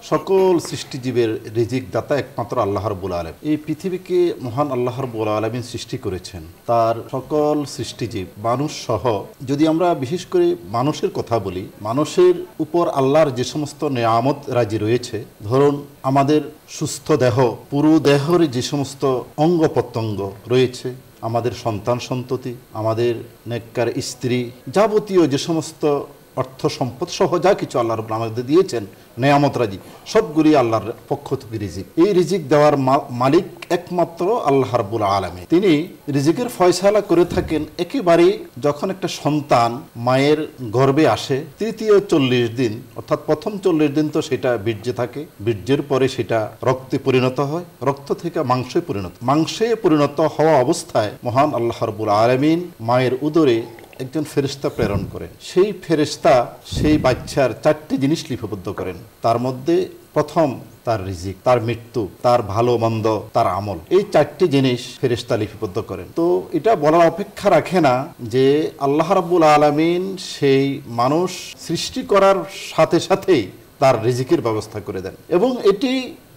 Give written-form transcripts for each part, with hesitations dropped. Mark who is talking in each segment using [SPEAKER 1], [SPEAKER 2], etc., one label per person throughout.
[SPEAKER 1] সকল সৃষ্টিজীবের রিজিক দাতা একমাত্র আল্লাহ রাব্বুল আলামিন। এই পৃথিবীকে মহান আল্লাহ রাব্বুল আলামিন সৃষ্টি করেছেন। তার সকল সৃষ্টিজীব মানুষ সহ, যদি আমরা বিশেষ করে মানুষের কথা বলি, মানুষের উপর আল্লাহর যে সমস্ত নেয়ামত রাজি রয়েছে, ধরুন আমাদের সুস্থ দেহ, পুরো দেহের যে সমস্ত অঙ্গ প্রত্যঙ্গ রয়েছে, আমাদের সন্তান সন্ততি, আমাদের নেককার স্ত্রী, যাবতীয় যে সমস্ত অর্থ সম্পদ সহ যা কিছু আল্লাহ রাব্বুল আলামিন আমাদের দিয়েছেন নেয়ামত রাজি, সবগুলি আল্লাহর পক্ষ থেকে রিজিক। এই রিজিক দেওয়ার মালিক একমাত্র আল্লাহ রাব্বুল আলামিন। তিনি রিজিকের ফয়সালা করে থাকেন একেবারেই যখন একটা সন্তান মায়ের গর্ভে আসে, তৃতীয় 40 দিন, অর্থাৎ প্রথম 40 দিন তো সেটা বীর্যে থাকে, বীর্যের পরে সেটা রক্তে পরিণত হয়, রক্ত থেকে মাংসে পরিণত হওয়া অবস্থায় মহান আল্লাহ রাব্বুল আলামিন মায়ের উদরে একজন ফেরেশতা প্রেরণ করেন। সেই ফেরেশতা সেই বাচ্চার 4টি জিনিস লিপিবদ্ধ করেন। তার মধ্যে প্রথম তার রিজিক, তার মৃত্যু, তার ভালো মন্দ, তার আমল, এই 4টি জিনিস ফেরেশতা লিপিবদ্ধ করেন। তো এটা বলার অপেক্ষা রাখে না যে আল্লাহ রাব্বুল আলামিন সেই মানুষ সৃষ্টি করার সাথে সাথেই তার রিজিকের ব্যবস্থা করে দেন, এবং এটি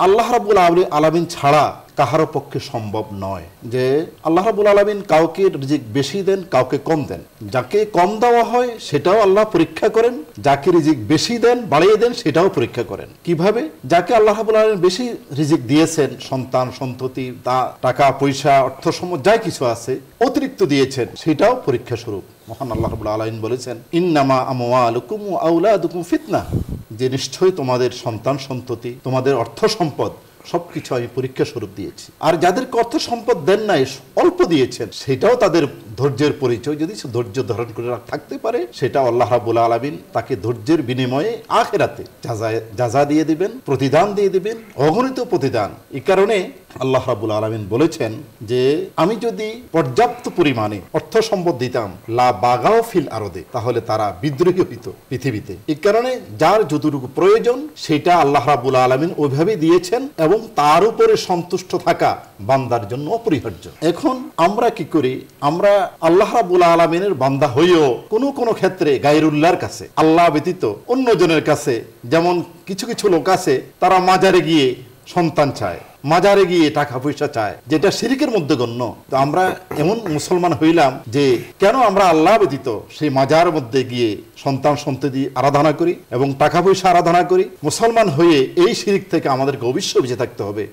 [SPEAKER 1] আল্লাহ রাব্বুল আলামিন ছাড়া কাহারও পক্ষে সম্ভব নয় যে আল্লাহ রাব্বুল আলামিন কাউকে রিজিক বেশি দেন, কাউকে কম দেন। যাকে কম দেওয়া হয় সেটাও আল্লাহ পরীক্ষা করেন, যাকে রিজিক বেশি দেন, বাড়িয়ে দেন, সেটাও পরীক্ষা করেন। কিভাবে? যাকে আল্লাহ রাব্বুল আলামিন বেশি রিজিক দিয়েছেন, সন্তান সন্ততি, টাকা পয়সা, অর্থ সম্পদ যা কিছু আছে অতিরিক্ত দিয়েছেন, সেটাও পরীক্ষা স্বরূপ। মহান আল্লাহ রাব্বুল আলামিন বলেছেন, ইন্নামা আমওয়ালুকুম ওয়া আওলাদুকুম ফিতনাহ, যে নিশ্চয়ই তোমাদের সন্তান সন্ততি, তোমাদের অর্থ সম্পদ সবকিছু আমি পরীক্ষা স্বরূপ দিয়েছি। আর যাদেরকে অর্থ সম্পদ দেন নাই, অল্প দিয়েছেন, সেটাও তাদের ধৈর্যের পরিচয়। যদি সে ধৈর্য ধারণ করে থাকতে পারে, সেটা আল্লাহ রাব্বুল আলামিন তাকে ধৈর্যের বিনিময়ে আখিরাতে যাজা দিয়ে দিবেন, প্রতিদান দিয়ে দিবেন, অগণিত প্রতিদান। এই কারণে আল্লাহ রাব্বুল আলামিন বলেছেন যে আমি যদি পর্যাপ্ত পরিমাণে অর্থ সম্পদ দিতাম, লা বাগাও ফিল আরদে, তাহলে তারা বিদ্রোহী হইত পৃথিবীতে। এই কারণে যার যতটুকু প্রয়োজন সেটা আল্লাহ রাব্বুল আলামিন ওইভাবে দিয়েছেন, এবং তার উপরে সন্তুষ্ট থাকা বান্দার জন্য অপরিহার্য। এখন আমরা কি করি? আমরা আল্লাহ রাব্বুল আলামিনের বান্দা হইও কোন ক্ষেত্রে গায়রুল্লাহর কাছে, আল্লাহ ব্যতীত অন্যজনের কাছে, যেমন কিছু কিছু লোক আছে তারা মাজারে গিয়ে সন্তান চায়, মাজারে গিয়ে টাকা পয়সা চায়, যেটা শিরকের মধ্যে গণ্য। তো আমরা এমন মুসলমান হইলাম যে কেন আমরা আল্লাহ ব্যতীত সেই মাজার মধ্যে গিয়ে সন্তান সন্ততি আরাধনা করি এবং টাকা পয়সা আরাধনা করি? মুসলমান হয়ে এই শিরক থেকে আমাদেরকে অবশ্যই বেঁচে থাকতে হবে।